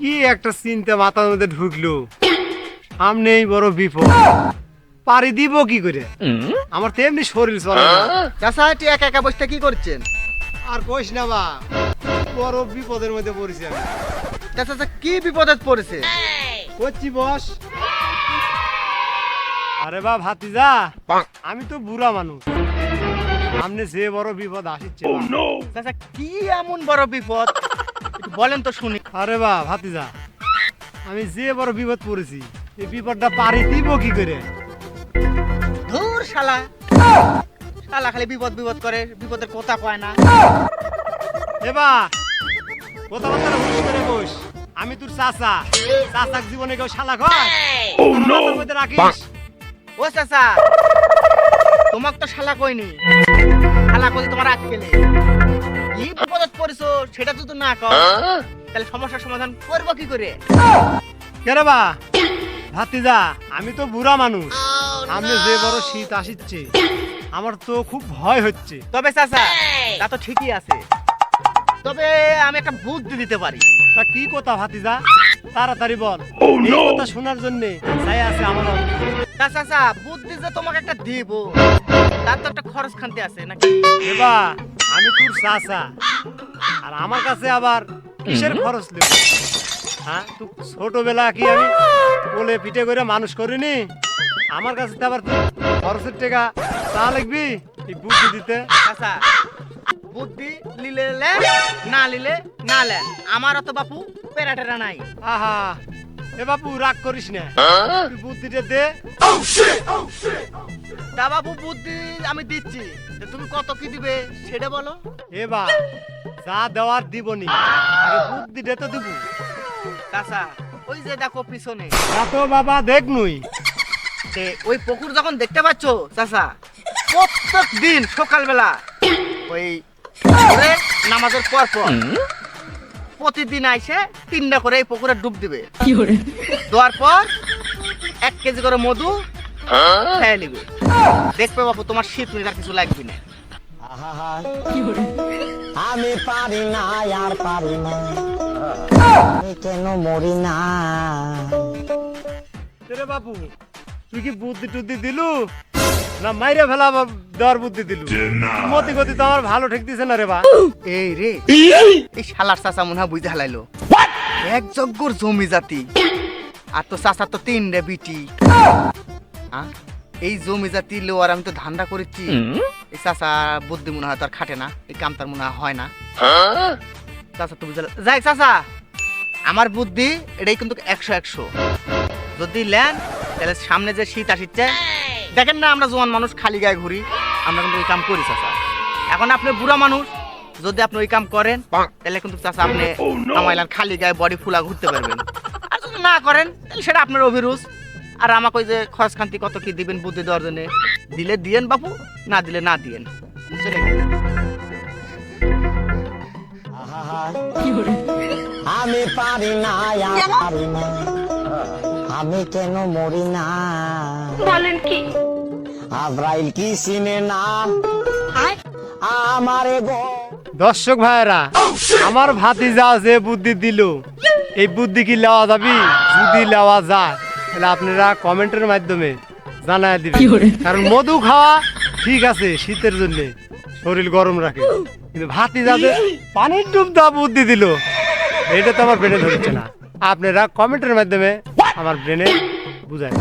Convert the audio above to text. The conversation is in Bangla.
কি একটা চিন্তা মাথার মধ্যে ঢুকলো, সামনেই বড় বিপদ, পারি দিব কি করে? আমার তো এমনি শরীর চলে না। চাচা এটি একা একা বসে কি করছেন? আর কইস না বা, বড় বিপদের মধ্যে পড়েছি আমি। চাচা কি বিপদে পড়েছে? করছি বস। আরে বা ভাতিজা, আমি তো বুড়া মানুষ, সামনে যে বড় বিপদ আসছে। চাচা কি এমন বড় বিপদ একটু বলেন তো শুনি। আরে বা ভাতিজা, আমি যে বড় বিপদ পড়েছি, এই বিপদটা পারি দিব কি করে? ধুর শালা, শালা খালি বিপদ বিপদ করে, বিপদের কথা কয় না। এবা কথাবার্তা হুশ করে বস। আমি তোর চাচা, চাচাক জীবনে কেউ শালা কয়? মাথার মধ্যে রাখিস। ও চাচা, তোমাক তো শালা কইনি, শালা কই তোমার আক্কেলে। কি বিপদে পড়েছো সেটা যদি না কও, তাহলে সমস্যার সমাধান করব কি করে? কেরে বা ভাতিজা, আমি তো বুড়া মানুষ, সামনে যে বড় শীত আসছে, আমার তো খুব ভয় হচ্ছে। তবে চাচা তা তো ঠিকই আছে, তবে আমি একটা বুদ্ধি দিতে পারি। তা কি কথা ভাতিজা, তাড়াতাড়ি বল। এই কথা শোনার জন্য চাই আছে আমার অন্তর। তা চাচা বুদ্ধি যে তোমাকে একটা দিব, তার তো একটা খরচ খানতে আছে নাকি? এবা আমি তোর চাচা, আর আমার কাছে আবার কিসের খরচ নেব? হ্যাঁ, তুই ছোটবেলা কি আমি কোলে পিঠে করে মানুষ করিনি? আমার কাছে তো আবার তুই খরচের টাকা চা লাগবি এই বুদ্ধি দিতে। চাচা বুদ্ধি লিলে লেন, না লিলে না লেন, আমার অত বাপু পেরাটেরা নাই। আহা, এ বাপু রাগ করিস না, তুই বুদ্ধিটা দে। তা বাবু বুদ্ধি আমি দিচ্ছি, তা তুমি কত কি দিবে সেটা বলো। এবা যা দেওয়ার দিবনি, আরে বুদ্ধিটা তো দিব। চাচা ওই যে দেখো পিছনে, তো বাবা দেখ নুই। তে ওই পুকুর যখন দেখতে পাচ্ছ চাচা, প্রত্যেক দিন সকালবেলা ওই ভোরে নামাজের পর পর প্রতিদিন আইসে 3টা করে এই পুকুরে ডুব দিবে। দেওয়ার পর 1 কেজি করে মধু খেয়ে নিবে। দেখবে বাপু তোমার শীত মিনিট আর কিছু লাগবে না। আমি পারি না আর পারি না, আমি কেন মরি না? রে বাপু, তুই কি বুদ্ধি টুদ্ধি দিলু না মাইরে ফেলা দেওয়ার বুদ্ধি দিলু? মতি গতি তো আমার ভালো ঠিক দিছে না রে বা। এই রে, এই শালার চাচা মনে হয় বুঝতে হালাইলো। এক যজ্ঞর জমি জাতি, আর তো চাচা তো 3 বিটি। এই জমি জাতি লোয়ার আমি তো ধান্দা করেছি। এই চাচা বুদ্ধি মনে হয় তার খাটে না, এই কাম তার মনে হয় না। চাচা তো বুঝলে যাই চাচা, আমার বুদ্ধি এটাই কিন্তু 100-100। যদি লেন তাহলে সামনে যে শীত আসছে, দেখেন না আমরা জোয়ান মানুষ খালি গায়ে ঘুরি, আমরা কিন্তু ওই কাম করি চাচা। এখন আপনি বুড়া মানুষ, যদি আপনি ওই কাম করেন তাহলে কিন্তু চাচা আপনি আমাইলান খালি গায়ে বডি ফুলা ঘুরতে পারবেন। আর যদি না করেন তাহলে সেটা আপনার অভিরুচ। আর আমাকে ওই যে খরচ খান্তি কত কি দিবেন বুদ্ধি দেওয়ার জন্য, দিলে দিয়েন বাপু, না দিলে না দিয়েন। বুঝছেন? আমি পারি না আর পারি না, আমি কেন মরি না? বলেন কি? আব্রাইল কি চিনে না আমারে গো? দর্শক ভাইরা, আমার ভাতিজা যে বুদ্ধি দিল, এই বুদ্ধি কি নেওয়া যাবি? যদি নেওয়া যায় তাহলে আপনারা কমেন্টের মাধ্যমে জানায় দিবেন। কারণ মধু খাওয়া ঠিক আছে শীতের জন্য, শরীর গরম রাখে, কিন্তু ভাতিজা যে পানির ডুব দেওয়া বুদ্ধি দিল, এটা তো আমার ব্রেনে ধরছে না। আপনারা কমেন্টের মাধ্যমে আমার ব্রেনে বুঝায়।